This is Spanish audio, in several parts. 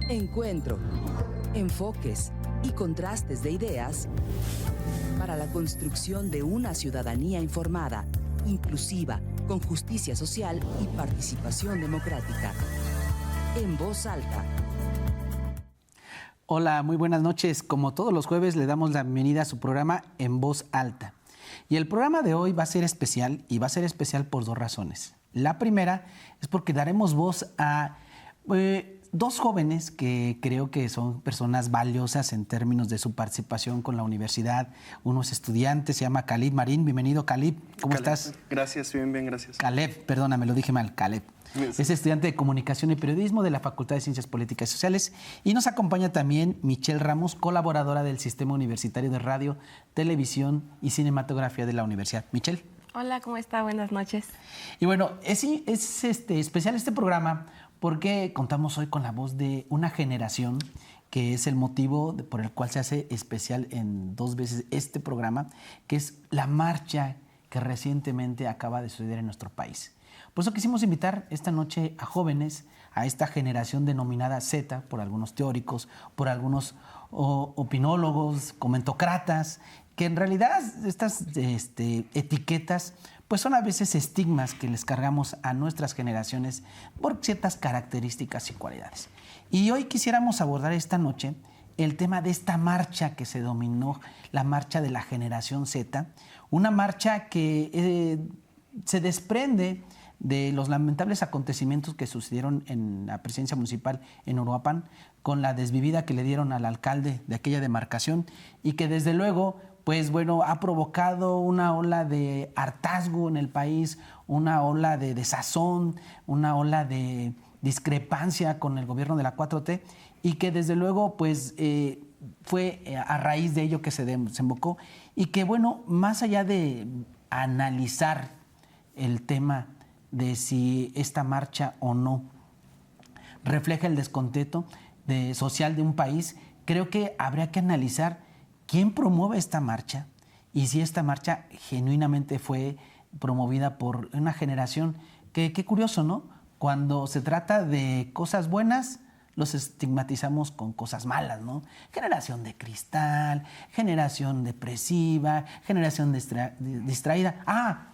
Encuentro, enfoques y contrastes de ideas para la construcción de una ciudadanía informada, inclusiva, con justicia social y participación democrática. En Voz Alta. Hola, muy buenas noches. Como todos los jueves, le damos la bienvenida a su programa En Voz Alta. Y el programa de hoy va a ser especial, y va a ser especial por dos razones. La primera es porque daremos voz a dos jóvenes que creo que son personas valiosas en términos de su participación con la universidad. Uno es estudiante, se llama Caleb Marín. Bienvenido, Caleb. ¿Cómo estás? Gracias, bien, gracias. Caleb, perdóname, lo dije mal, Caleb. Es estudiante de Comunicación y Periodismo de la Facultad de Ciencias Políticas y Sociales. Y nos acompaña también Michelle Ramos, colaboradora del Sistema Universitario de Radio, Televisión y Cinematografía de la Universidad. Michelle. Hola, ¿cómo está? Buenas noches. Y bueno, es especial este programa porque contamos hoy con la voz de una generación que es el motivo por el cual se hace especial en dos veces este programa, que es la marcha que recientemente acaba de suceder en nuestro país. Por eso quisimos invitar esta noche a jóvenes, a esta generación denominada Z, por algunos teóricos, por algunos opinólogos, comentócratas, que en realidad estas etiquetas pues son a veces estigmas que les cargamos a nuestras generaciones por ciertas características y cualidades. Y hoy quisiéramos abordar esta noche el tema de esta marcha que se denominó la marcha de la generación Z, una marcha que se desprende de los lamentables acontecimientos que sucedieron en la presidencia municipal en Uruapan, con la desvivida que le dieron al alcalde de aquella demarcación y que desde luego pues bueno, ha provocado una ola de hartazgo en el país, una ola de desazón, una ola de discrepancia con el gobierno de la 4T y que desde luego pues fue a raíz de ello que se desembocó y que bueno, más allá de analizar el tema de si esta marcha o no refleja el descontento social de un país, creo que habría que analizar quién promueve esta marcha y si esta marcha genuinamente fue promovida por una generación que, qué curioso, ¿no? Cuando se trata de cosas buenas, los estigmatizamos con cosas malas, ¿no? Generación de cristal, generación depresiva, generación distraída.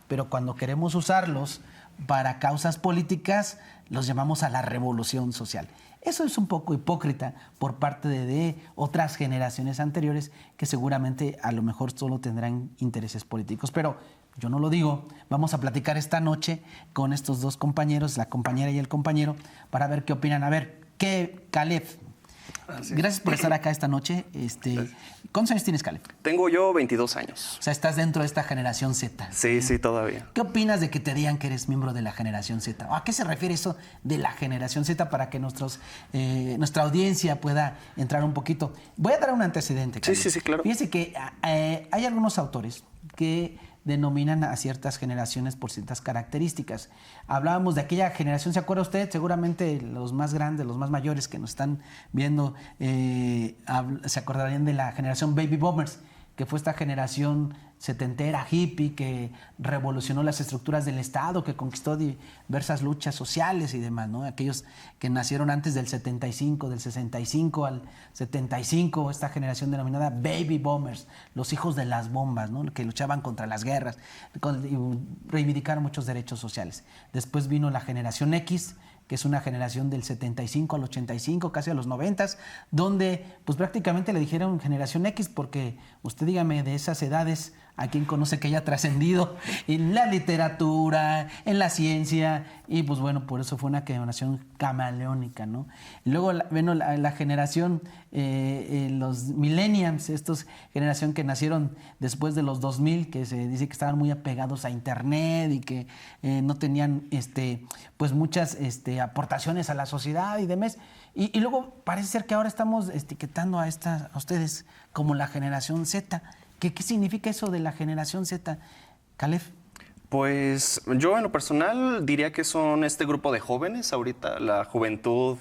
Pero cuando queremos usarlos para causas políticas, los llamamos a la revolución social. Eso es un poco hipócrita por parte de otras generaciones anteriores que seguramente a lo mejor solo tendrán intereses políticos. Pero yo no lo digo. Vamos a platicar esta noche con estos dos compañeros, la compañera y el compañero, para ver qué opinan. A ver, Caleb, gracias por estar acá esta noche. ¿Cuántos años tienes, Caleb? Tengo yo 22 años. O sea, estás dentro de esta generación Z. Sí, sí, todavía. ¿Qué opinas de que te digan que eres miembro de la generación Z? ¿A qué se refiere eso de la generación Z para que nuestra audiencia pueda entrar un poquito? Voy a dar un antecedente, Caleb. Sí, claro. Fíjese que hay algunos autores que denominan a ciertas generaciones por ciertas características. Hablábamos de aquella generación, ¿se acuerda usted? Seguramente los más grandes, los más mayores que nos están viendo, se acordarían de la generación Baby Boomers, que fue esta generación setentera, hippie, que revolucionó las estructuras del Estado, que conquistó diversas luchas sociales y demás, ¿no? Aquellos que nacieron antes del 75, del 65 al 75, esta generación denominada Baby Boomers, los hijos de las bombas, ¿no? Que luchaban contra las guerras y reivindicaron muchos derechos sociales. Después vino la generación X, que es una generación del 75 al 85, casi a los 90, donde pues prácticamente le dijeron generación X porque usted dígame de esas edades a quien conoce que haya trascendido en la literatura, en la ciencia, y pues bueno, por eso fue una generación camaleónica, ¿no? Y luego bueno, la generación, los millennials, estos generación que nacieron después de los 2000, que se dice que estaban muy apegados a internet y que no tenían pues muchas aportaciones a la sociedad y demás. Y luego parece ser que ahora estamos etiquetando a ustedes como la generación Z. ¿Qué significa eso de la generación Z, Caleb? Pues yo en lo personal diría que son este grupo de jóvenes ahorita, la juventud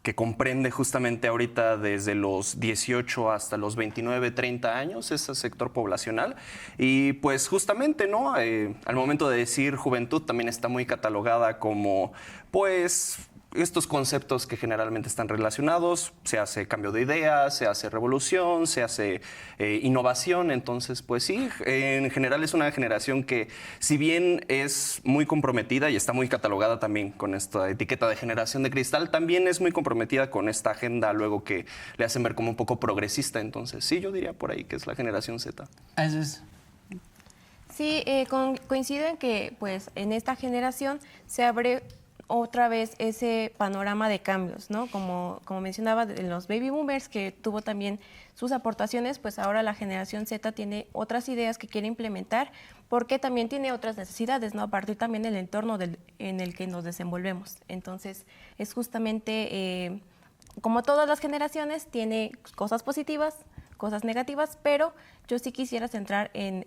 que comprende justamente ahorita desde los 18 hasta los 29, 30 años, ese sector poblacional. Y pues justamente, ¿no? Al momento de decir juventud también está muy catalogada como, pues, estos conceptos que generalmente están relacionados, se hace cambio de ideas, se hace revolución, se hace innovación. Entonces, pues sí, en general es una generación que, si bien es muy comprometida y está muy catalogada también con esta etiqueta de generación de cristal, también es muy comprometida con esta agenda luego que le hacen ver como un poco progresista. Entonces, sí, yo diría por ahí que es la generación Z. Eso es. Sí, coincido en que pues en esta generación se abre otra vez ese panorama de cambios, ¿no? Como mencionaba, de los baby boomers, que tuvo también sus aportaciones, pues ahora la generación Z tiene otras ideas que quiere implementar, porque también tiene otras necesidades, ¿no? A partir también del entorno en el que nos desenvolvemos. Entonces, es justamente, como todas las generaciones, tiene cosas positivas, cosas negativas, pero yo sí quisiera centrar en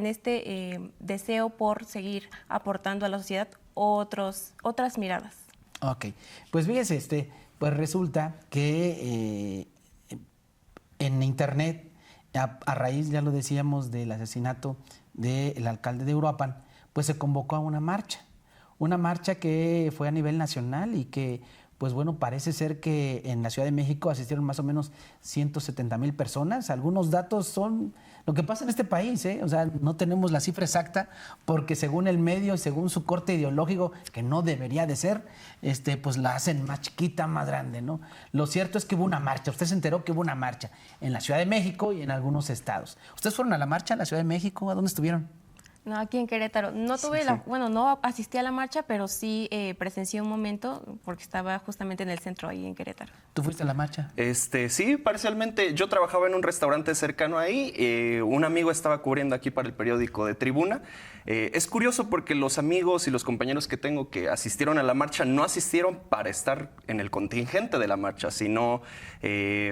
este deseo por seguir aportando a la sociedad otras miradas. Ok, pues fíjese, pues resulta que en internet, a raíz, ya lo decíamos, del asesinato del alcalde de Uruapan, pues se convocó a una marcha que fue a nivel nacional y que, pues bueno, parece ser que en la Ciudad de México asistieron más o menos 170,000 personas. Algunos datos son lo que pasa en este país, ¿eh? O sea, no tenemos la cifra exacta porque según el medio y según su corte ideológico, que no debería de ser, pues la hacen más chiquita, más grande, ¿no? Lo cierto es que hubo una marcha. Usted se enteró que hubo una marcha en la Ciudad de México y en algunos estados. ¿Ustedes fueron a la marcha en la Ciudad de México? ¿A dónde estuvieron? No, aquí en Querétaro. No tuve no asistí a la marcha, pero sí presencié un momento porque estaba justamente en el centro ahí en Querétaro. ¿Tú fuiste a la marcha? Sí, parcialmente. Yo trabajaba en un restaurante cercano ahí. Un amigo estaba cubriendo aquí para el periódico de Tribuna. Es curioso porque los amigos y los compañeros que tengo que asistieron a la marcha no asistieron para estar en el contingente de la marcha, sino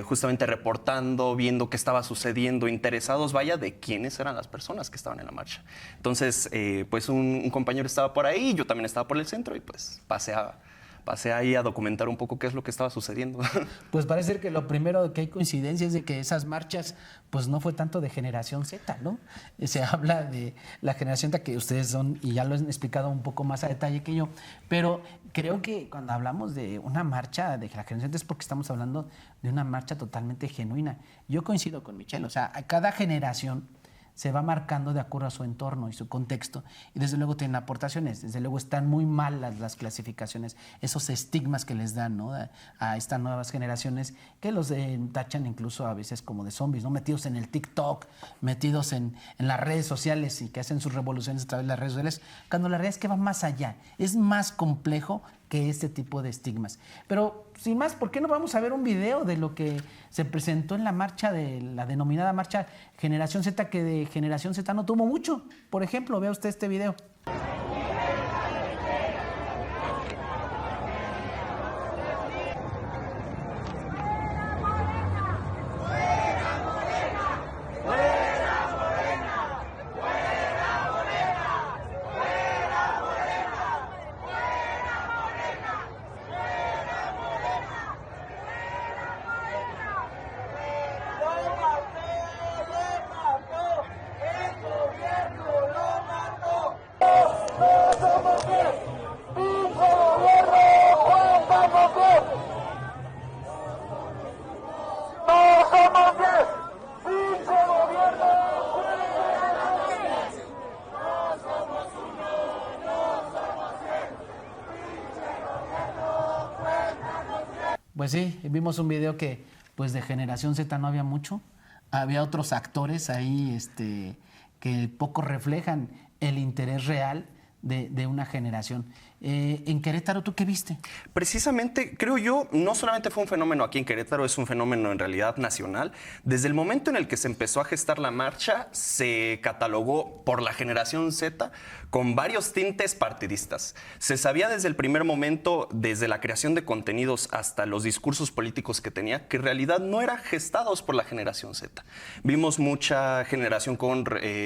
justamente reportando, viendo qué estaba sucediendo, interesados, vaya, de quiénes eran las personas que estaban en la marcha. Entonces, pues un compañero estaba por ahí, yo también estaba por el centro y pues pasé ahí a documentar un poco qué es lo que estaba sucediendo. Pues parece ser que lo primero que hay coincidencia es de que esas marchas pues no fue tanto de generación Z, ¿no? Se habla de la generación Z que ustedes son, y ya lo han explicado un poco más a detalle que yo, pero creo que cuando hablamos de una marcha de la generación Z es porque estamos hablando de una marcha totalmente genuina. Yo coincido con Michelle, o sea, a cada generación se va marcando de acuerdo a su entorno y su contexto. Y desde luego tienen aportaciones, desde luego están muy malas las clasificaciones, esos estigmas que les dan, ¿no? a estas nuevas generaciones que los tachan incluso a veces como de zombies, ¿no? Metidos en el TikTok, metidos en las redes sociales y que hacen sus revoluciones a través de las redes sociales, cuando la realidad es que va más allá, es más complejo que este tipo de estigmas. Pero sin más, ¿por qué no vamos a ver un video de lo que se presentó en la marcha de la denominada marcha Generación Z, que de Generación Z no tuvo mucho? Por ejemplo, vea usted este video. Pues sí, vimos un video que pues de Generación Z no había mucho. Había otros actores ahí que poco reflejan el interés real de una generación. En Querétaro, ¿tú qué viste? Precisamente, creo yo, no solamente fue un fenómeno aquí en Querétaro, es un fenómeno en realidad nacional. Desde el momento en el que se empezó a gestar la marcha, se catalogó por la generación Z con varios tintes partidistas. Se sabía desde el primer momento, desde la creación de contenidos hasta los discursos políticos que tenía, que en realidad no eran gestados por la generación Z. Vimos mucha generación con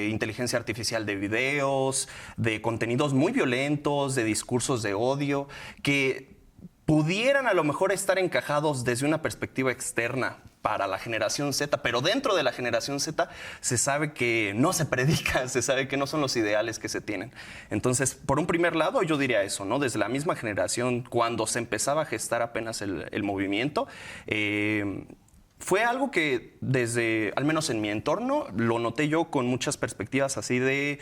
inteligencia artificial de videos, de contenidos muy violentos, de discursos de odio, que pudieran a lo mejor estar encajados desde una perspectiva externa para la generación Z, pero dentro de la generación Z se sabe que no se predica, se sabe que no son los ideales que se tienen. Entonces, por un primer lado, yo diría eso, ¿no? Desde la misma generación, cuando se empezaba a gestar apenas el movimiento, fue algo que desde, al menos en mi entorno, lo noté yo con muchas perspectivas así de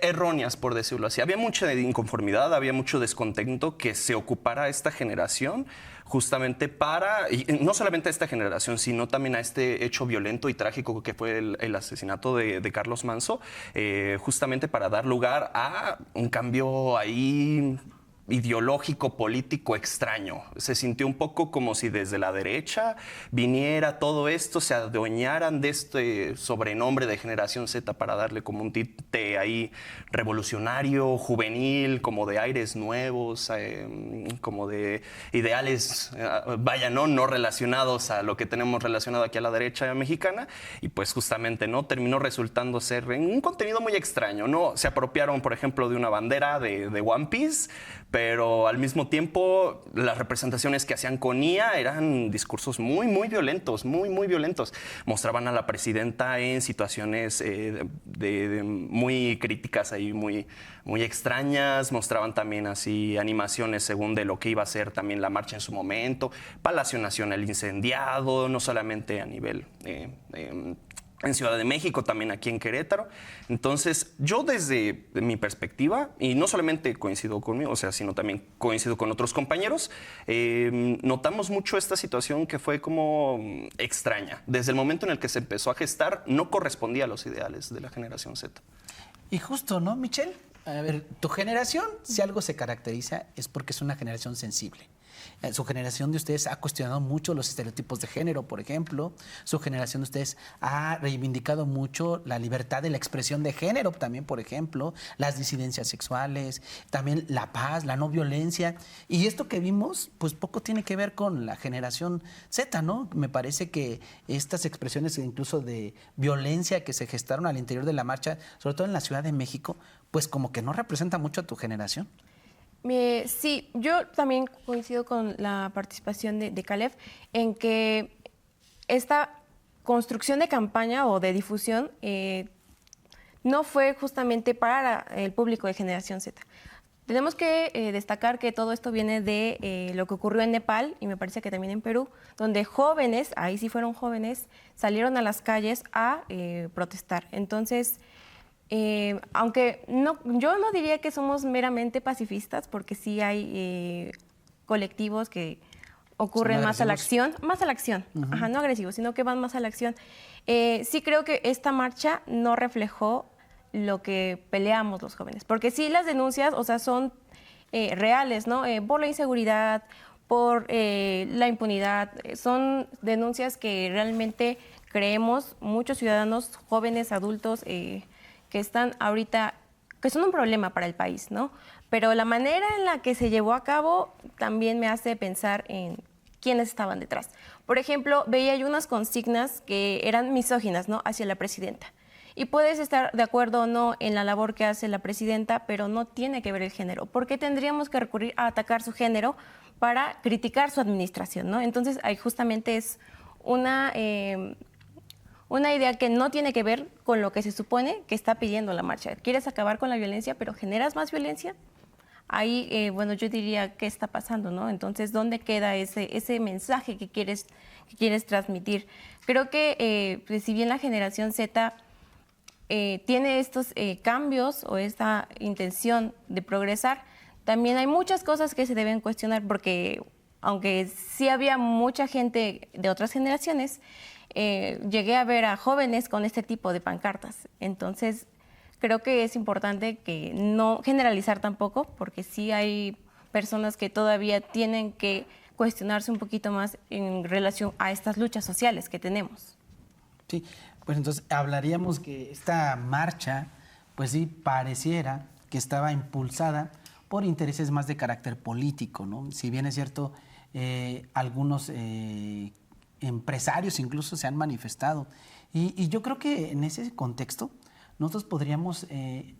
erróneas, por decirlo así. Había mucha inconformidad, había mucho descontento que se ocupara esta generación justamente para, y no solamente a esta generación, sino también a este hecho violento y trágico que fue el asesinato de Carlos Manzo, justamente para dar lugar a un cambio ahí ideológico, político extraño. Se sintió un poco como si desde la derecha viniera todo esto, se adueñaran de este sobrenombre de generación Z para darle como un tinte ahí revolucionario, juvenil, como de aires nuevos, como de ideales, vaya, no relacionados a lo que tenemos relacionado aquí a la derecha mexicana, y pues justamente no terminó resultando ser un contenido muy extraño, ¿no? Se apropiaron, por ejemplo, de una bandera de One Piece, pero al mismo tiempo las representaciones que hacían con IA eran discursos muy, muy violentos, muy, muy violentos. Mostraban a la presidenta en situaciones muy críticas, ahí muy, muy extrañas. Mostraban también así animaciones según de lo que iba a ser también la marcha en su momento. Palacio Nacional incendiado, no solamente a nivel en Ciudad de México, también aquí en Querétaro. Entonces, yo desde mi perspectiva, y no solamente coincido conmigo, o sea, sino también coincido con otros compañeros, notamos mucho esta situación que fue como extraña. Desde el momento en el que se empezó a gestar, no correspondía a los ideales de la generación Z. Y justo, ¿no, Michelle? A ver, tu generación, si algo se caracteriza, es porque es una generación sensible. Su generación de ustedes ha cuestionado mucho los estereotipos de género, por ejemplo. Su generación de ustedes ha reivindicado mucho la libertad de la expresión de género también, por ejemplo, las disidencias sexuales, también la paz, la no violencia. Y esto que vimos, pues poco tiene que ver con la generación Z, ¿no? Me parece que estas expresiones incluso de violencia que se gestaron al interior de la marcha, sobre todo en la Ciudad de México, pues como que no representa mucho a tu generación. Sí, yo también coincido con la participación de Caleb en que esta construcción de campaña o de difusión no fue justamente para el público de generación Z. Tenemos que destacar que todo esto viene de lo que ocurrió en Nepal y me parece que también en Perú, donde jóvenes, ahí sí fueron jóvenes, salieron a las calles a protestar. Entonces, aunque yo no diría que somos meramente pacifistas, porque sí hay colectivos que ocurren más a la acción, ajá, no agresivos, sino que van más a la acción. Sí creo que esta marcha no reflejó lo que peleamos los jóvenes, porque sí las denuncias, o sea, son reales, ¿no? Por la inseguridad, por la impunidad, son denuncias que realmente creemos muchos ciudadanos, jóvenes, adultos, que están ahorita, que son un problema para el país, ¿no? Pero la manera en la que se llevó a cabo también me hace pensar en quiénes estaban detrás. Por ejemplo, veía yo unas consignas que eran misóginas, ¿no?, hacia la presidenta. Y puedes estar de acuerdo o no en la labor que hace la presidenta, pero no tiene que ver el género. ¿Por qué tendríamos que recurrir a atacar su género para criticar su administración, ¿no? Entonces, ahí justamente es una idea que no tiene que ver con lo que se supone que está pidiendo la marcha. Quieres acabar con la violencia, pero generas más violencia. Ahí, bueno, yo diría, ¿qué está pasando, no? Entonces, ¿dónde queda ese mensaje que quieres transmitir? Creo que, pues, si bien la generación Z tiene estos cambios o esta intención de progresar, también hay muchas cosas que se deben cuestionar, porque aunque sí había mucha gente de otras generaciones, llegué a ver a jóvenes con este tipo de pancartas. Entonces, creo que es importante que no generalizar tampoco, porque sí hay personas que todavía tienen que cuestionarse un poquito más en relación a estas luchas sociales que tenemos. Sí, pues entonces hablaríamos que esta marcha, pues sí, pareciera que estaba impulsada por intereses más de carácter político, ¿no? Si bien es cierto, algunos empresarios incluso se han manifestado. Y yo creo que en ese contexto nosotros podríamos,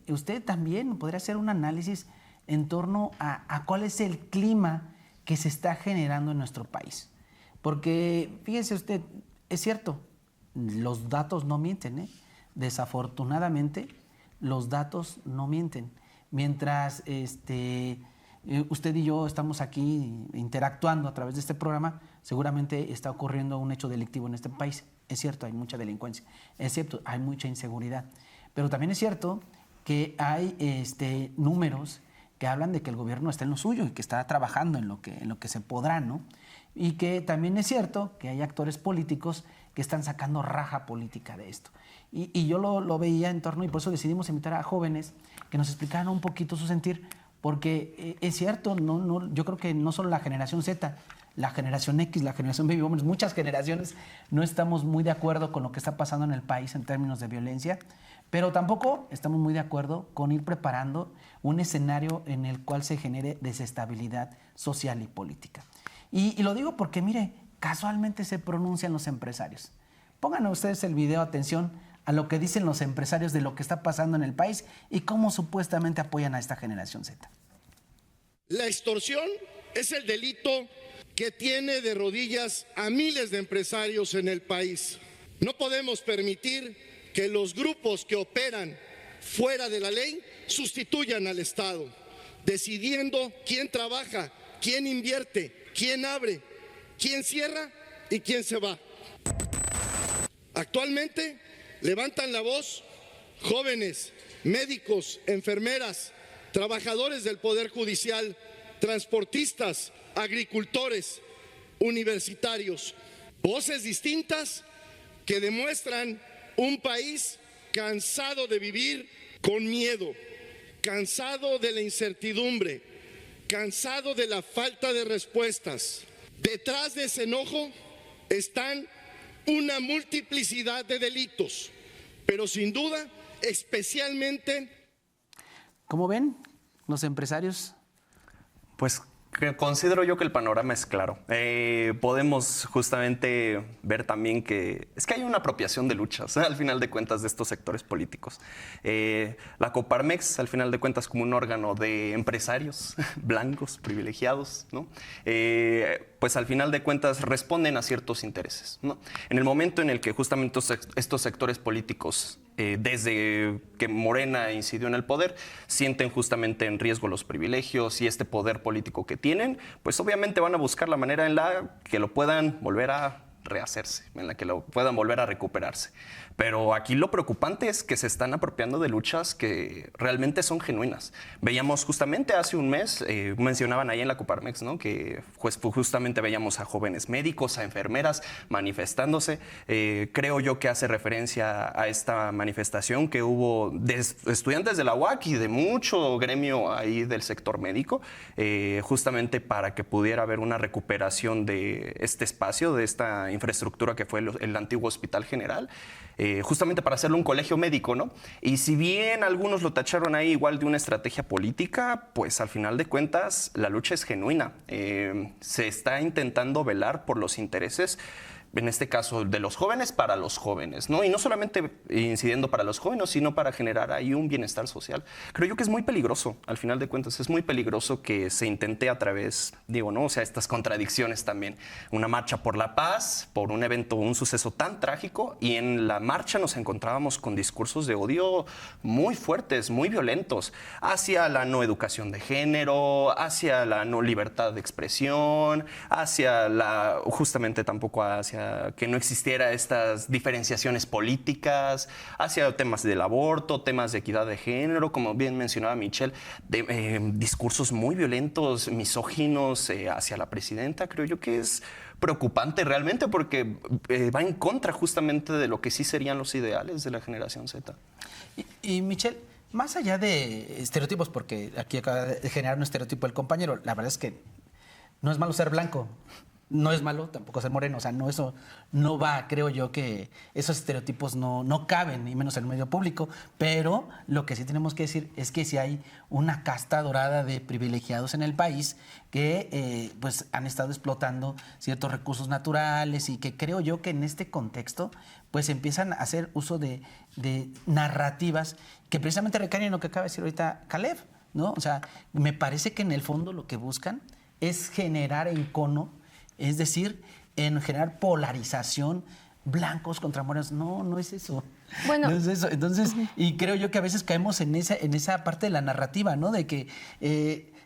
usted también podría hacer un análisis en torno a cuál es el clima que se está generando en nuestro país. Porque, fíjese usted, es cierto, los datos no mienten, ¿eh? Desafortunadamente, los datos no mienten. Mientras usted y yo estamos aquí interactuando a través de este programa, seguramente está ocurriendo un hecho delictivo en este país. Es cierto, hay mucha delincuencia. Es cierto, hay mucha inseguridad. Pero también es cierto que hay números que hablan de que el gobierno está en lo suyo y que está trabajando en lo que se podrá, ¿no? Y que también es cierto que hay actores políticos que están sacando raja política de esto. Y yo lo veía en torno, y por eso decidimos invitar a jóvenes que nos explicaran un poquito su sentir, porque es cierto, yo creo que no solo la generación Z, la generación X, la generación Baby Boomers, muchas generaciones no estamos muy de acuerdo con lo que está pasando en el país en términos de violencia, pero tampoco estamos muy de acuerdo con ir preparando un escenario en el cual se genere desestabilidad social y política. Y lo digo porque, mire, casualmente se pronuncian los empresarios. Pongan ustedes el video, atención a lo que dicen los empresarios de lo que está pasando en el país y cómo supuestamente apoyan a esta generación Z. La extorsión es el delito que tiene de rodillas a miles de empresarios en el país. No podemos permitir que los grupos que operan fuera de la ley sustituyan al Estado, decidiendo quién trabaja, quién invierte, quién abre, quién cierra y quién se va. Actualmente levantan la voz jóvenes, médicos, enfermeras, trabajadores del Poder Judicial, transportistas, agricultores, universitarios. Voces distintas que demuestran un país cansado de vivir con miedo, cansado de la incertidumbre, cansado de la falta de respuestas. Detrás de ese enojo están una multiplicidad de delitos, pero sin duda, especialmente... ¿Cómo ven los empresarios? Pues considero yo que el panorama es claro. Podemos justamente ver también que es que hay una apropiación de luchas, al final de cuentas, de estos sectores políticos. La Coparmex, al final de cuentas, como un órgano de empresarios blancos, privilegiados, ¿no? Pues al final de cuentas responden a ciertos intereses, ¿no? En el momento en el que justamente estos sectores políticos, desde que Morena incidió en el poder, sienten justamente en riesgo los privilegios y este poder político que tienen, pues obviamente van a buscar la manera en la que lo puedan volver a rehacerse, en la que lo puedan volver a recuperarse. Pero aquí lo preocupante es que se están apropiando de luchas que realmente son genuinas. Veíamos justamente hace un mes, mencionaban ahí en la Coparmex, ¿no? Que pues, justamente veíamos a jóvenes médicos, a enfermeras manifestándose. Creo yo que hace referencia a esta manifestación que hubo de estudiantes de la UAC y de mucho gremio ahí del sector médico, justamente para que pudiera haber una recuperación de este espacio, de esta infraestructura que fue el antiguo Hospital General. Justamente para hacerlo un colegio médico, ¿no? Y si bien algunos lo tacharon ahí igual de una estrategia política, pues al final de cuentas la lucha es genuina. Se está intentando velar por los intereses, en este caso de los jóvenes para los jóvenes, ¿no? Y no solamente incidiendo para los jóvenes, sino para generar ahí un bienestar social. Creo yo que es muy peligroso, al final de cuentas, es muy peligroso que se intente a través, digo, ¿no? O sea, estas contradicciones también. Una marcha por la paz, por un evento, un suceso tan trágico, y en la marcha nos encontrábamos con discursos de odio muy fuertes, muy violentos, hacia la no educación de género, hacia la no libertad de expresión, hacia la, justamente tampoco hacia que no existiera estas diferenciaciones políticas, hacia temas del aborto, temas de equidad de género, como bien mencionaba Michelle, discursos muy violentos, misóginos hacia la presidenta. Creo yo que es preocupante realmente porque va en contra justamente de lo que sí serían los ideales de la generación Z. Y Michelle, más allá de estereotipos, porque aquí acaba de generar un estereotipo el compañero, la verdad es que no es malo ser blanco. No es malo tampoco ser moreno, o sea, no, eso no va, creo yo que esos estereotipos no caben, ni menos en el medio público, pero lo que sí tenemos que decir es que sí hay una casta dorada de privilegiados en el país que pues han estado explotando ciertos recursos naturales y que creo yo que en este contexto pues empiezan a hacer uso de narrativas que precisamente recaen en lo que acaba de decir ahorita Caleb, ¿no? O sea, me parece que en el fondo lo que buscan es generar encono. Es decir, en generar polarización, blancos contra morenos. No, no es eso. Bueno. No es eso. Entonces, y creo yo que a veces caemos en esa parte de la narrativa, ¿no? De que,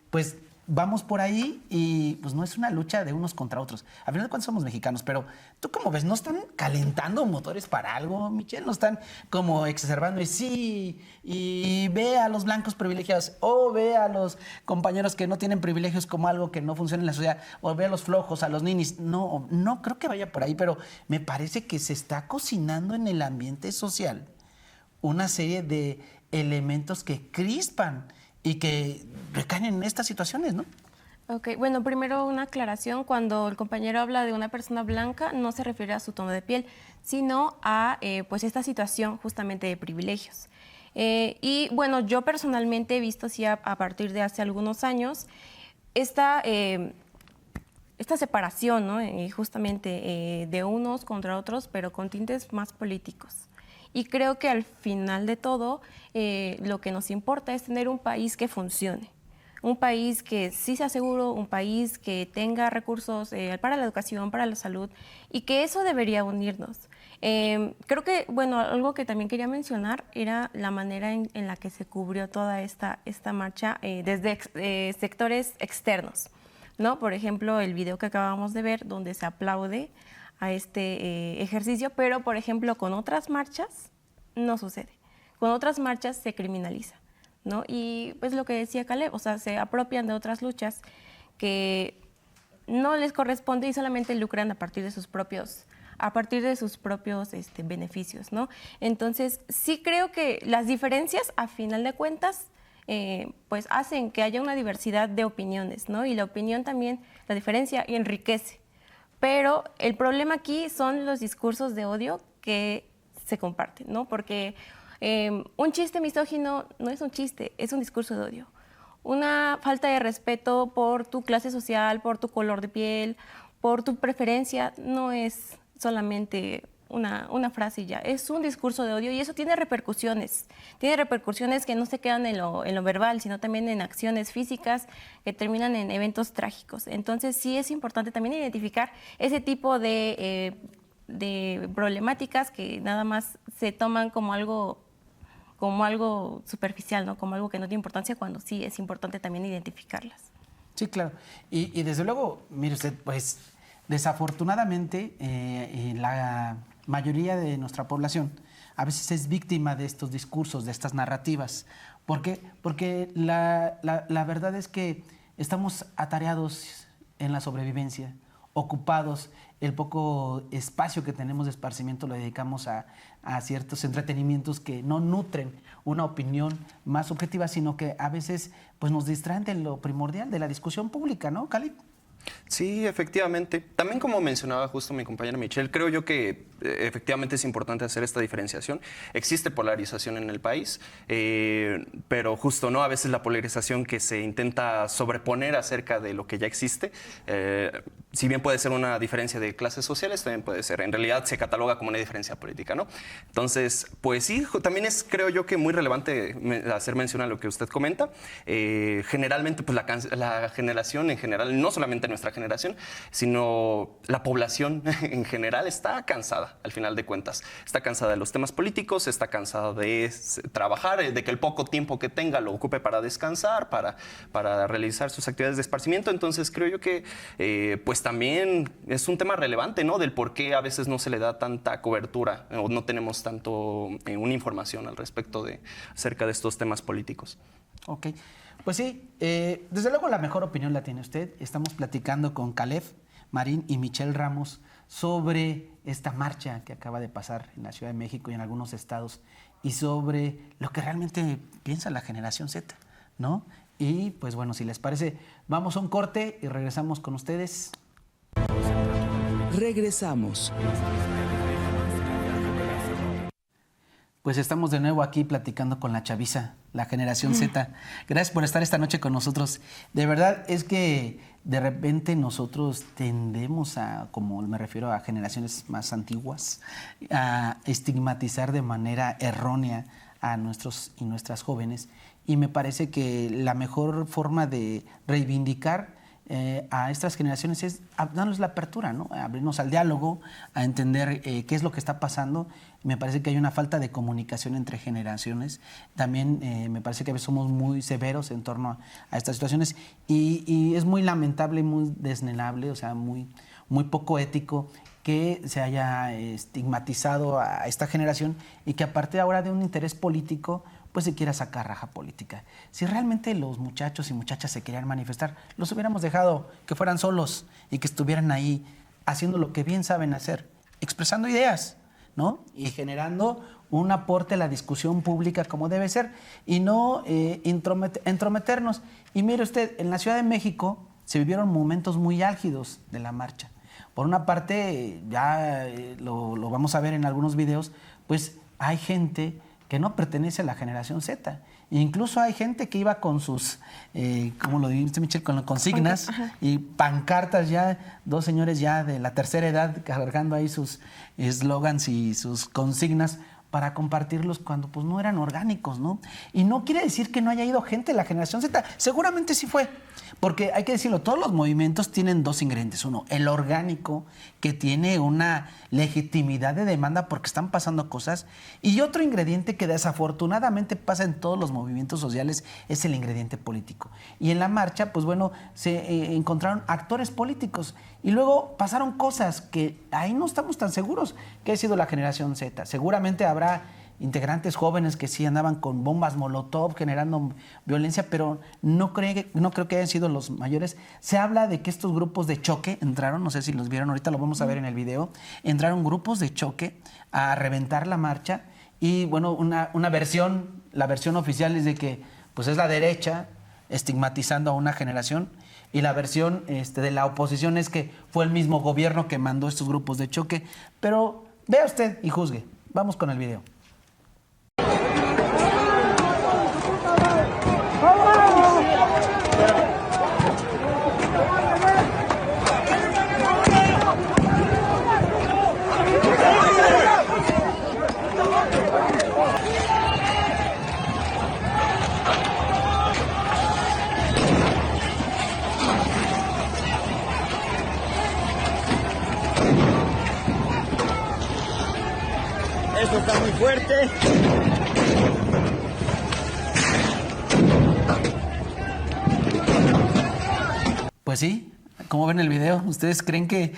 pues, vamos por ahí y pues no es una lucha de unos contra otros. Al final de cuentas somos mexicanos, pero tú como ves, ¿no están calentando motores para algo, Michelle? ¿No están como exacerbando? Y sí, y ve a los blancos privilegiados, o ve a los compañeros que no tienen privilegios como algo que no funciona en la sociedad, o ve a los flojos, a los ninis. No, no creo que vaya por ahí, pero me parece que se está cocinando en el ambiente social una serie de elementos que crispan y que recaen en estas situaciones, ¿no? Ok, bueno, primero una aclaración. Cuando el compañero habla de una persona blanca, no se refiere a su tono de piel, sino a pues esta situación justamente de privilegios. Y bueno, yo personalmente he visto así a partir de hace algunos años esta separación, ¿no? Justamente de unos contra otros, pero con tintes más políticos. Y creo que al final de todo, lo que nos importa es tener un país que funcione, un país que sí sea seguro, un país que tenga recursos para la educación, para la salud, y que eso debería unirnos. Creo que, bueno, algo que también quería mencionar era la manera en la que se cubrió toda esta marcha desde sectores externos, ¿no? Por ejemplo, el video que acabamos de ver, donde se aplaude a este ejercicio, pero por ejemplo con otras marchas no sucede. Con otras marchas se criminaliza, ¿no? Y pues lo que decía Caleb, o sea, se apropian de otras luchas que no les corresponde y solamente lucran a partir de sus propios beneficios, ¿no? Entonces sí creo que las diferencias, a final de cuentas, pues hacen que haya una diversidad de opiniones, ¿no? Y la opinión también, la diferencia enriquece. Pero el problema aquí son los discursos de odio que se comparten, ¿no? Porque un chiste misógino no es un chiste, es un discurso de odio. Una falta de respeto por tu clase social, por tu color de piel, por tu preferencia, no es solamente una frase y ya, es un discurso de odio y eso tiene repercusiones que no se quedan en lo verbal, sino también en acciones físicas que terminan en eventos trágicos. Entonces sí es importante también identificar ese tipo de problemáticas que nada más se toman como algo superficial, ¿no? Como algo que no tiene importancia, cuando sí es importante también identificarlas. Sí, claro. Y desde luego, mire usted, pues desafortunadamente la mayoría de nuestra población a veces es víctima de estos discursos, de estas narrativas. ¿Por qué? Porque la verdad es que estamos atareados en la sobrevivencia, ocupados. El poco espacio que tenemos de esparcimiento lo dedicamos a ciertos entretenimientos que no nutren una opinión más objetiva, sino que a veces pues, nos distraen de lo primordial, de la discusión pública, ¿no, Cali? Sí, efectivamente. También como mencionaba justo mi compañera Michelle, creo yo que efectivamente es importante hacer esta diferenciación. Existe polarización en el país, pero justo no, a veces la polarización que se intenta sobreponer acerca de lo que ya existe, si bien puede ser una diferencia de clases sociales, también puede ser, en realidad se cataloga como una diferencia política, ¿no? Entonces, pues sí, también es, creo yo, que muy relevante hacer mención a lo que usted comenta. Generalmente, pues la generación en general, no solamente nuestra generación, sino la población en general está cansada, al final de cuentas. Está cansada de los temas políticos, está cansada de trabajar, de que el poco tiempo que tenga lo ocupe para descansar, para realizar sus actividades de esparcimiento. Entonces creo yo que pues también es un tema relevante, ¿no? Del por qué a veces no se le da tanta cobertura o no tenemos tanto una información al respecto acerca de estos temas políticos. Ok. Pues sí, desde luego la mejor opinión la tiene usted. Estamos platicando con Caleb Marín y Michelle Ramos sobre esta marcha que acaba de pasar en la Ciudad de México y en algunos estados y sobre lo que realmente piensa la generación Z, ¿no? Y pues bueno, si les parece, vamos a un corte y regresamos con ustedes. Regresamos. Pues estamos de nuevo aquí platicando con la chaviza, la generación Z. Gracias por estar esta noche con nosotros. De verdad es que de repente nosotros tendemos a, como me refiero a generaciones más antiguas, a estigmatizar de manera errónea a nuestros y nuestras jóvenes. Y me parece que la mejor forma de reivindicar a estas generaciones es darles la apertura, ¿no? A abrirnos al diálogo, a entender qué es lo que está pasando. Me parece que hay una falta de comunicación entre generaciones. También me parece que a veces somos muy severos en torno a estas situaciones y es muy lamentable y muy desnenable, o sea, muy poco ético que se haya estigmatizado a esta generación y que aparte ahora de un interés político pues se quiera sacar raja política. Si realmente los muchachos y muchachas se querían manifestar, los hubiéramos dejado que fueran solos y que estuvieran ahí haciendo lo que bien saben hacer, expresando ideas, ¿no? Y generando un aporte a la discusión pública como debe ser y no entrometernos. Y mire usted, en la Ciudad de México se vivieron momentos muy álgidos de la marcha. Por una parte, ya lo vamos a ver en algunos videos, pues hay gente que no pertenece a la generación Z. Incluso hay gente que iba con sus, como lo dice Michelle, con consignas y pancartas ya, dos señores ya de la tercera edad cargando ahí sus eslogans y sus consignas para compartirlos cuando pues no eran orgánicos, ¿no? Y no quiere decir que no haya ido gente de la generación Z, seguramente sí fue, porque hay que decirlo, todos los movimientos tienen dos ingredientes. Uno, el orgánico, que tiene una legitimidad de demanda porque están pasando cosas, y otro ingrediente que desafortunadamente pasa en todos los movimientos sociales es el ingrediente político. Y en la marcha, pues bueno, se encontraron actores políticos y luego pasaron cosas que ahí no estamos tan seguros que ha sido la generación Z. Seguramente habrá integrantes jóvenes que sí andaban con bombas molotov generando violencia, pero no creo que hayan sido los mayores. Se habla de que estos grupos de choque entraron, no sé si los vieron, ahorita lo vamos a ver en el video, entraron grupos de choque a reventar la marcha y bueno, la versión oficial es de que pues es la derecha estigmatizando a una generación y la versión de la oposición es que fue el mismo gobierno que mandó estos grupos de choque, pero vea usted y juzgue. Vamos con el video. Esto está muy fuerte. Pues sí, como ven el video, ¿ustedes creen que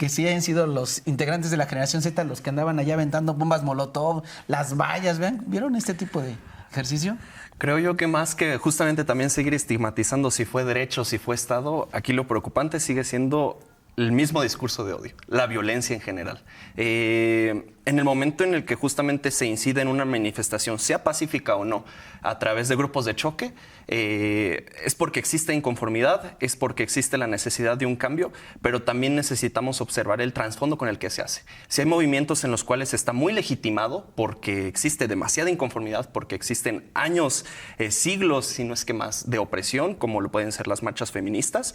sí hayan sido los integrantes de la generación Z los que andaban allá aventando bombas molotov, las vallas? ¿Vieron este tipo de ejercicio? Creo yo que más que justamente también seguir estigmatizando si fue derecho, si fue Estado, aquí lo preocupante sigue siendo el mismo discurso de odio, la violencia en general. En el momento en el que justamente se incide en una manifestación, sea pacífica o no, a través de grupos de choque, es porque existe inconformidad, es porque existe la necesidad de un cambio, pero también necesitamos observar el trasfondo con el que se hace. Si hay movimientos en los cuales está muy legitimado porque existe demasiada inconformidad, porque existen años, siglos, si no es que más, de opresión, como lo pueden ser las marchas feministas,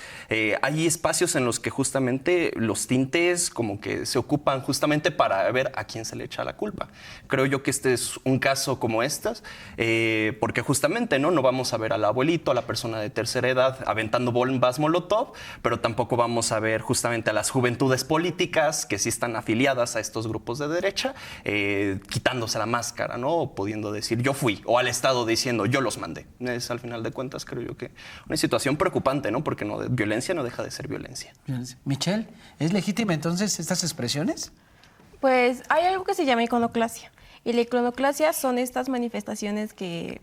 hay espacios en los que justamente los tintes como que se ocupan justamente para ver a quién se le echa la culpa. Creo yo que este es un caso como estas, porque justamente no vamos a ver al abuelito, a la persona de tercera edad aventando bombas molotov, pero tampoco vamos a ver justamente a las juventudes políticas que sí están afiliadas a estos grupos de derecha, quitándose la máscara, ¿no? O pudiendo decir yo fui, o al Estado diciendo yo los mandé. Es al final de cuentas creo yo que una situación preocupante, ¿no? Porque violencia no deja de ser violencia. Michelle, ¿es legítima entonces estas expresiones? Pues hay algo que se llama iconoclasia. Y la iconoclasia son estas manifestaciones que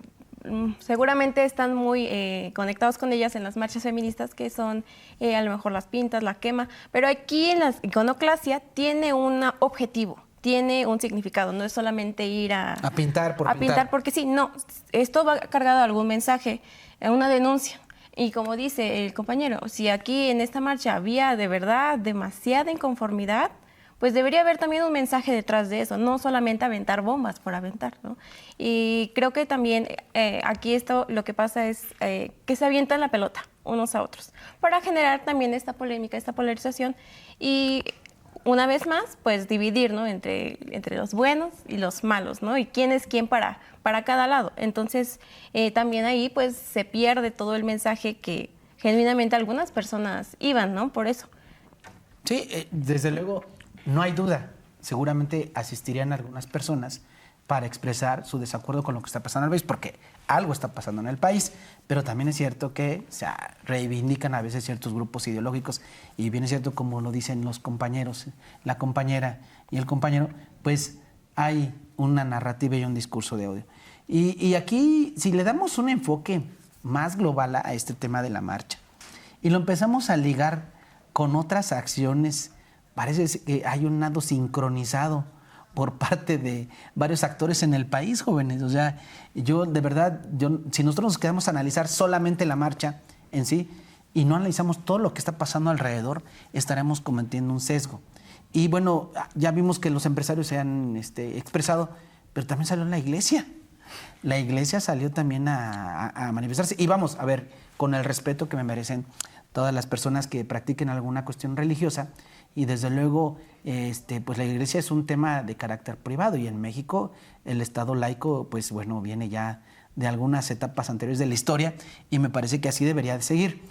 seguramente están muy conectados con ellas en las marchas feministas, que son a lo mejor las pintas, la quema. Pero aquí en la iconoclasia tiene un objetivo, tiene un significado. No es solamente ir a pintar por pintar. Pintar porque sí, no. Esto va cargado de algún mensaje, una denuncia. Y como dice el compañero, si aquí en esta marcha había de verdad demasiada inconformidad, pues debería haber también un mensaje detrás de eso, no solamente aventar bombas por aventar, ¿no? Y creo que también aquí esto lo que pasa es que se avientan la pelota unos a otros para generar también esta polémica, esta polarización y una vez más, pues dividir, ¿no? entre los buenos y los malos, ¿no? Y quién es quién para cada lado. Entonces, también ahí pues se pierde todo el mensaje que genuinamente algunas personas iban, ¿no? Por eso. Sí, desde luego, no hay duda. Seguramente asistirían algunas personas para expresar su desacuerdo con lo que está pasando en el país, porque algo está pasando en el país, pero también es cierto que se reivindican a veces ciertos grupos ideológicos, y bien es cierto, como lo dicen los compañeros, la compañera y el compañero, pues hay una narrativa y un discurso de odio. Y aquí, si le damos un enfoque más global a este tema de la marcha y lo empezamos a ligar con otras acciones, parece que hay un nado sincronizado por parte de varios actores en el país, jóvenes. O sea, yo de verdad, si nosotros nos quedamos a analizar solamente la marcha en sí y no analizamos todo lo que está pasando alrededor, estaremos cometiendo un sesgo. Y bueno, ya vimos que los empresarios se han expresado, pero también salió la iglesia. La iglesia salió también a manifestarse. Y vamos, a ver, con el respeto que me merecen todas las personas que practiquen alguna cuestión religiosa, y desde luego, pues la iglesia es un tema de carácter privado, y en México el Estado laico, pues bueno, viene ya de algunas etapas anteriores de la historia, y me parece que así debería de seguir.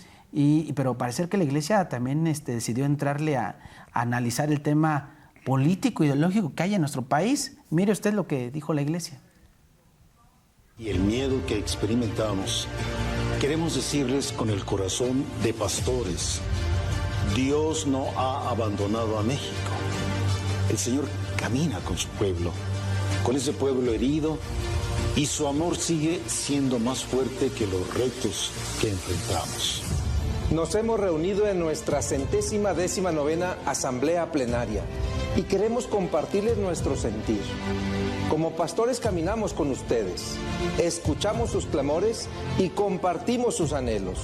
Pero parece que la iglesia también decidió entrarle a analizar el tema político, ideológico que hay en nuestro país. Mire usted lo que dijo la iglesia. Y el miedo que experimentamos, queremos decirles con el corazón de pastores: Dios no ha abandonado a México. El Señor camina con su pueblo, con ese pueblo herido, y su amor sigue siendo más fuerte que los retos que enfrentamos. Nos hemos reunido en nuestra 119ª Asamblea Plenaria y queremos compartirles nuestro sentir. Como pastores caminamos con ustedes, escuchamos sus clamores y compartimos sus anhelos.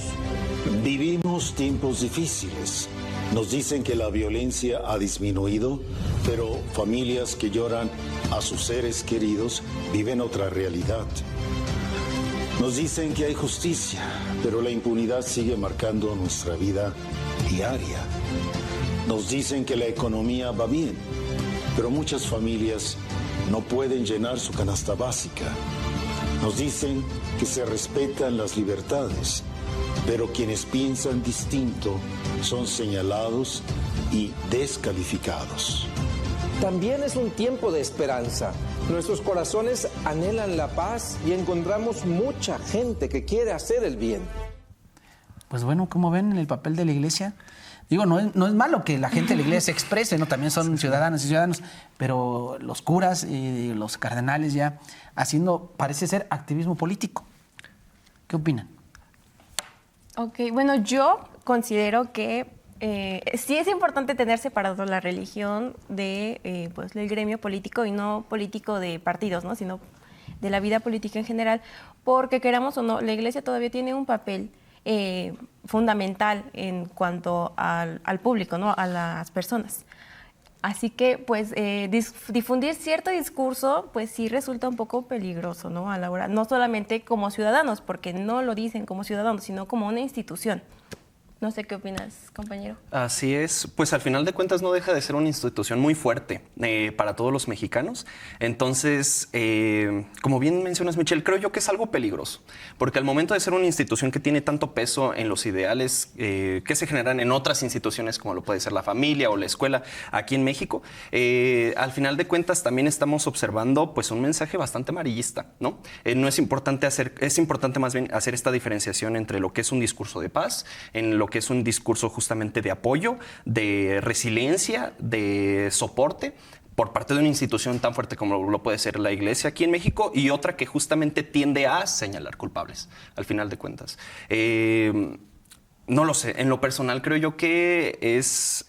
Vivimos tiempos difíciles. Nos dicen que la violencia ha disminuido, pero familias que lloran a sus seres queridos viven otra realidad. Nos dicen que hay justicia, pero la impunidad sigue marcando nuestra vida diaria. Nos dicen que la economía va bien, pero muchas familias no pueden llenar su canasta básica. Nos dicen que se respetan las libertades, pero quienes piensan distinto son señalados y descalificados. También es un tiempo de esperanza. Nuestros corazones anhelan la paz y encontramos mucha gente que quiere hacer el bien. Pues bueno, ¿cómo ven en el papel de la iglesia? Digo, no es malo que la gente de la iglesia se exprese, ¿no? También son ciudadanas y ciudadanos, pero los curas y los cardenales ya haciendo, parece ser, activismo político. ¿Qué opinan? Ok, bueno, yo considero que sí es importante tener separado la religión de pues, el gremio político, y no político de partidos, ¿no? Sino de la vida política en general, porque queramos o no, la iglesia todavía tiene un papel fundamental en cuanto al público, ¿no? A las personas. Así que, pues, difundir cierto discurso, pues sí resulta un poco peligroso, ¿no? A la hora, no solamente como ciudadanos, porque no lo dicen como ciudadanos, sino como una institución. No sé qué opinas, compañero. Así es, pues al final de cuentas no deja de ser una institución muy fuerte para todos los mexicanos. Entonces, como bien mencionas, Michelle, creo yo que es algo peligroso, porque al momento de ser una institución que tiene tanto peso en los ideales que se generan en otras instituciones, como lo puede ser la familia o la escuela aquí en México, al final de cuentas también estamos observando pues un mensaje bastante amarillista, ¿no? Es importante más bien hacer esta diferenciación entre lo que es un discurso de paz, en lo que es un discurso justamente de apoyo, de resiliencia, de soporte por parte de una institución tan fuerte como lo puede ser la iglesia aquí en México, y otra que justamente tiende a señalar culpables, al final de cuentas. No lo sé, en lo personal creo yo que es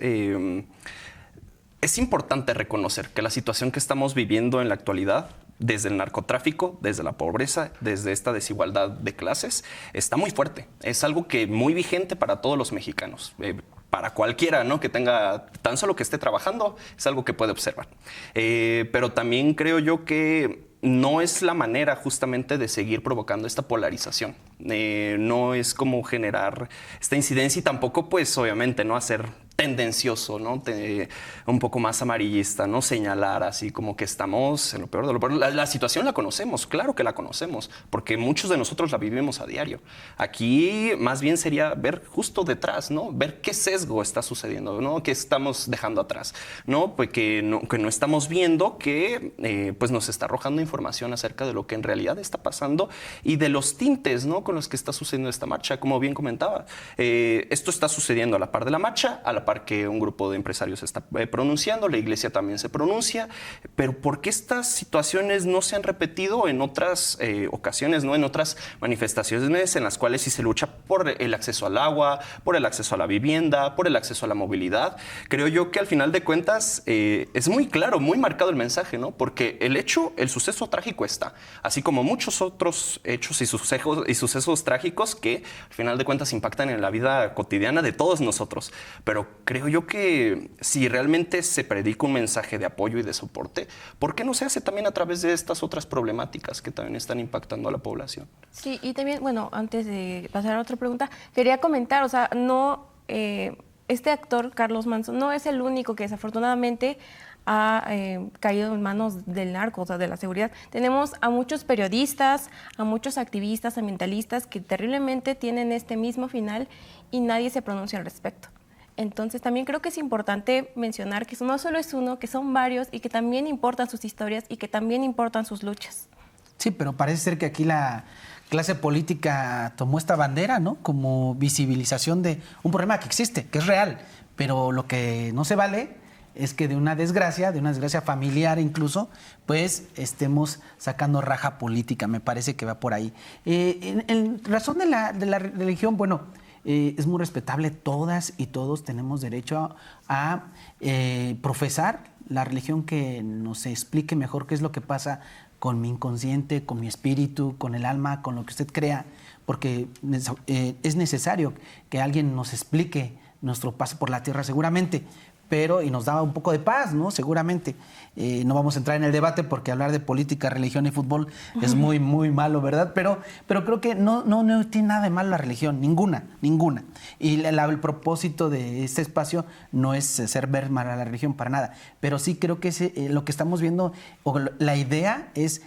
importante reconocer que la situación que estamos viviendo en la actualidad, desde el narcotráfico, desde la pobreza, desde esta desigualdad de clases, está muy fuerte. Es algo que muy vigente para todos los mexicanos. Para cualquiera, ¿no? Que tenga, tan solo que esté trabajando, es algo que puede observar. Pero también creo yo que no es la manera justamente de seguir provocando esta polarización. No es como generar esta incidencia, y tampoco, pues, obviamente, no hacer tendencioso, ¿no? Un poco más amarillista, ¿no? Señalar así como que estamos en lo peor de lo peor. La situación la conocemos, claro que la conocemos, porque muchos de nosotros la vivimos a diario. Aquí más bien sería ver justo detrás, ¿no? Ver qué sesgo está sucediendo, ¿no? ¿Qué estamos dejando atrás? ¿No? Pues que no estamos viendo que pues nos está arrojando información acerca de lo que en realidad está pasando y de los tintes, ¿no? Con los que está sucediendo esta marcha, como bien comentaba. Esto está sucediendo a la par de la marcha, a la par que un grupo de empresarios se está pronunciando, la iglesia también se pronuncia, pero ¿por qué estas situaciones no se han repetido en otras ocasiones, ¿no? En otras manifestaciones en las cuales sí se lucha por el acceso al agua, por el acceso a la vivienda, por el acceso a la movilidad? Creo yo que al final de cuentas es muy claro, muy marcado el mensaje, ¿no? Porque el suceso trágico está, así como muchos otros hechos y sucesos trágicos que al final de cuentas impactan en la vida cotidiana de todos nosotros. Pero creo yo que si realmente se predica un mensaje de apoyo y de soporte, ¿por qué no se hace también a través de estas otras problemáticas que también están impactando a la población? Sí, y también, bueno, antes de pasar a otra pregunta, quería comentar, o sea, no, este actor, Carlos Manson, no es el único que desafortunadamente ha caído en manos del narco, o sea, de la seguridad. Tenemos a muchos periodistas, a muchos activistas, ambientalistas que terriblemente tienen este mismo final y nadie se pronuncia al respecto. Entonces también creo que es importante mencionar que no solo es uno, que son varios y que también importan sus historias y que también importan sus luchas. Sí, pero parece ser que aquí la clase política tomó esta bandera, ¿no? Como visibilización de un problema que existe, que es real, pero lo que no se vale es que de una desgracia familiar incluso, pues estemos sacando raja política. Me parece que va por ahí. En razón de la religión, bueno, es muy respetable. Todas y todos tenemos derecho a profesar la religión que nos explique mejor qué es lo que pasa con mi inconsciente, con mi espíritu, con el alma, con lo que usted crea, porque es necesario que alguien nos explique nuestro paso por la tierra seguramente, pero y nos da un poco de paz, ¿no? Seguramente. No vamos a entrar en el debate porque hablar de política, religión y fútbol es muy, muy malo, ¿verdad? Pero creo que no tiene nada de malo la religión, ninguna. Y el propósito de este espacio no es hacer ver mal a la religión para nada, pero sí creo que lo que estamos viendo, o la idea es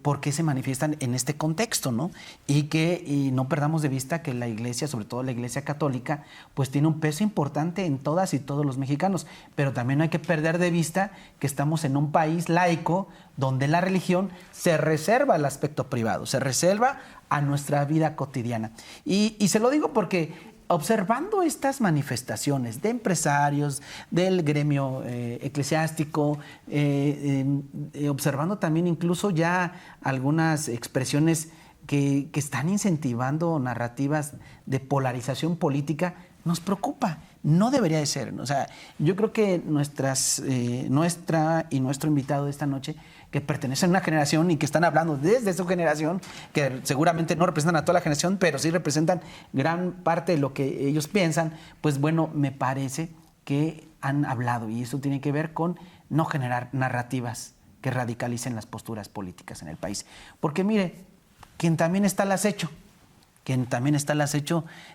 por qué se manifiestan en este contexto, ¿no? Y no perdamos de vista que la iglesia, sobre todo la iglesia católica, pues tiene un peso importante en todas y todos los mexicanos, pero también no hay que perder de vista que estamos en un país laico donde la religión se reserva al aspecto privado, se reserva a nuestra vida cotidiana. Y se lo digo porque observando estas manifestaciones de empresarios, del gremio eclesiástico, observando también incluso ya algunas expresiones que están incentivando narrativas de polarización política, nos preocupa. No debería de ser. O sea, yo creo que nuestra y nuestro invitado de esta noche, que pertenecen a una generación y que están hablando desde su generación, que seguramente no representan a toda la generación, pero sí representan gran parte de lo que ellos piensan, pues bueno, me parece que han hablado, y eso tiene que ver con no generar narrativas que radicalicen las posturas políticas en el país. Porque mire, quien también está al acecho,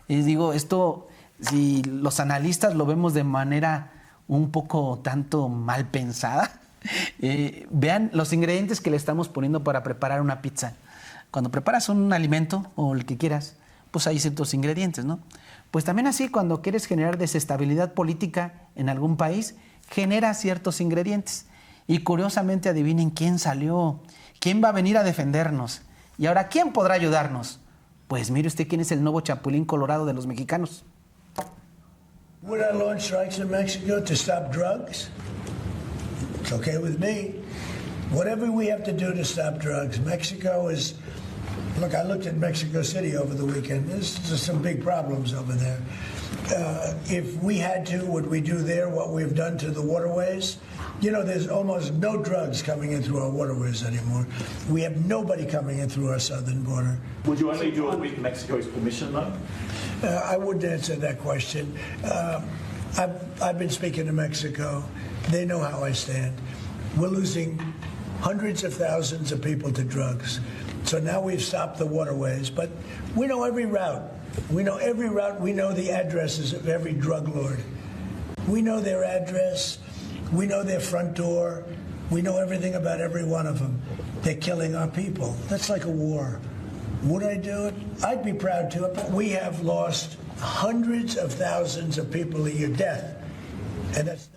digo, esto, si los analistas lo vemos de manera un poco tanto mal pensada, vean los ingredientes que le estamos poniendo para preparar una pizza. Cuando preparas un alimento o el que quieras, pues hay ciertos ingredientes, ¿no? Pues también así, cuando quieres generar desestabilidad política en algún país, genera ciertos ingredientes. Y curiosamente, adivinen quién salió, quién va a venir a defendernos. Y ahora, ¿quién podrá ayudarnos? Pues mire usted quién es el nuevo chapulín colorado de los mexicanos. Would I launch strikes in Mexico to stop drugs? It's okay with me. Whatever we have to do to stop drugs. Mexico is, look, I looked at Mexico City over the weekend. There's some big problems over there. If we had to, would we do there what we've done to the waterways? You know, there's almost no drugs coming in through our waterways anymore. We have nobody coming in through our southern border. Would you only do it with Mexico's permission, though? I wouldn't answer that question. I've been speaking to Mexico. They know how I stand. We're losing hundreds of thousands of people to drugs. So now we've stopped the waterways, but we know every route. We know every route. We know the addresses of every drug lord. We know their address. We know their front door. We know everything about every one of them. They're killing our people. That's like a war. Would I do it? I'd be proud to. But we have lost hundreds of thousands of people a year, death. And that's...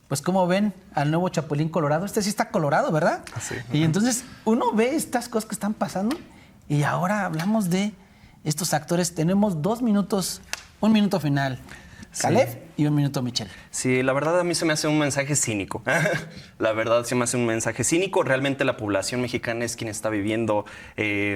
Pues como ven al nuevo Chapulín Colorado, este sí está colorado, ¿verdad? Sí. Y entonces uno ve estas cosas que están pasando y ahora hablamos de estos actores. Tenemos 2 minutos, 1 minuto final. Caleb y 1 minuto Michelle. Sí, la verdad a mí se me hace un mensaje cínico. La verdad se me hace un mensaje cínico. Realmente la población mexicana es quien está viviendo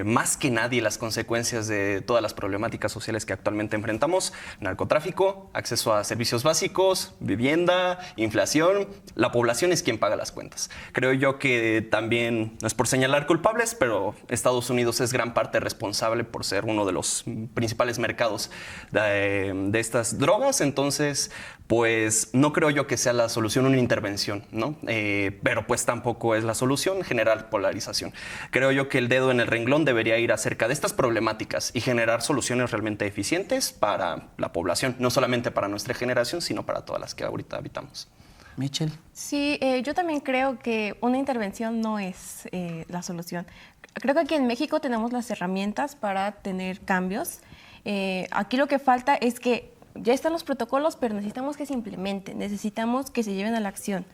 más que nadie las consecuencias de todas las problemáticas sociales que actualmente enfrentamos. Narcotráfico, acceso a servicios básicos, vivienda, inflación. La población es quien paga las cuentas. Creo yo que también, no es por señalar culpables, pero Estados Unidos es gran parte responsable por ser uno de los principales mercados de estas drogas. Entonces, pues no creo yo que sea la solución una intervención, ¿no? Pero pues tampoco es la solución generar polarización. Creo yo que el dedo en el renglón debería ir acerca de estas problemáticas y generar soluciones realmente eficientes para la población, no solamente para nuestra generación, sino para todas las que ahorita habitamos. Michelle. Sí, yo también creo que una intervención no es la solución. Creo que aquí en México tenemos las herramientas para tener cambios. Aquí lo que falta es que ya están los protocolos, pero necesitamos que se implementen, necesitamos que se lleven a la acción.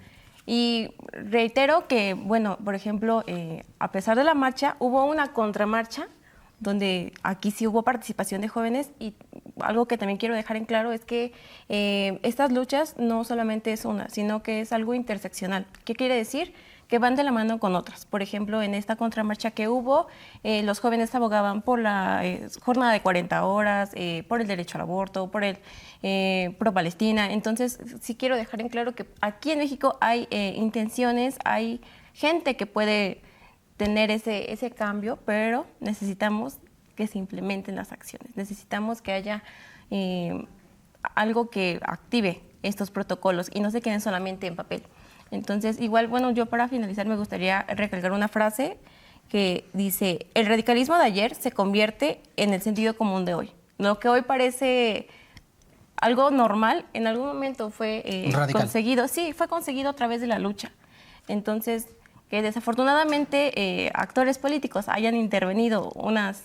Y reitero que, bueno, por ejemplo, a pesar de la marcha, hubo una contramarcha donde aquí sí hubo participación de jóvenes y algo que también quiero dejar en claro es que estas luchas no solamente es una, sino que es algo interseccional. ¿Qué quiere decir? Que van de la mano con otras. Por ejemplo, en esta contramarcha que hubo, los jóvenes abogaban por la jornada de 40 horas, por el derecho al aborto, por el pro-Palestina. Entonces, sí quiero dejar en claro que aquí en México hay intenciones, hay gente que puede tener ese cambio, pero necesitamos que se implementen las acciones. Necesitamos que haya algo que active estos protocolos y no se queden solamente en papel. Entonces, igual, bueno, yo para finalizar me gustaría recalcar una frase que dice: el radicalismo de ayer se convierte en el sentido común de hoy. Lo que hoy parece algo normal, en algún momento fue conseguido. Sí, fue conseguido a través de la lucha. Entonces, que desafortunadamente actores políticos hayan intervenido unas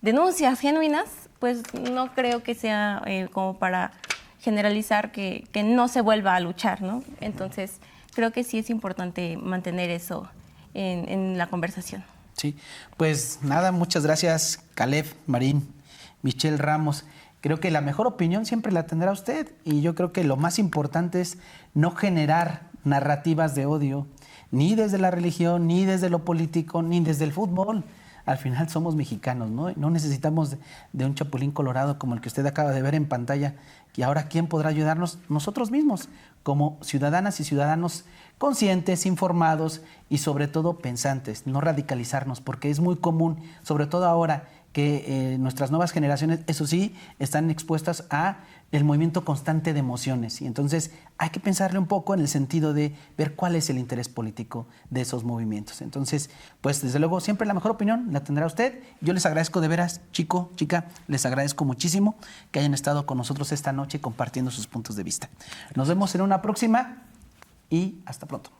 denuncias genuinas, pues no creo que sea como para generalizar que no se vuelva a luchar, ¿no? Entonces, creo que sí es importante mantener eso en la conversación. Sí, pues nada, muchas gracias, Caleb Marín, Michelle Ramos. Creo que la mejor opinión siempre la tendrá usted y yo creo que lo más importante es no generar narrativas de odio, ni desde la religión, ni desde lo político, ni desde el fútbol. Al final somos mexicanos, ¿no? No necesitamos de un chapulín colorado como el que usted acaba de ver en pantalla. Y ahora, ¿quién podrá ayudarnos? Nosotros mismos, como ciudadanas y ciudadanos conscientes, informados y sobre todo pensantes, no radicalizarnos, porque es muy común, sobre todo ahora que nuestras nuevas generaciones, eso sí, están expuestas a el movimiento constante de emociones. Y entonces hay que pensarle un poco en el sentido de ver cuál es el interés político de esos movimientos. Entonces, pues desde luego, siempre la mejor opinión la tendrá usted. Yo les agradezco de veras, chico, chica, les agradezco muchísimo que hayan estado con nosotros esta noche compartiendo sus puntos de vista. Nos vemos en una próxima y hasta pronto.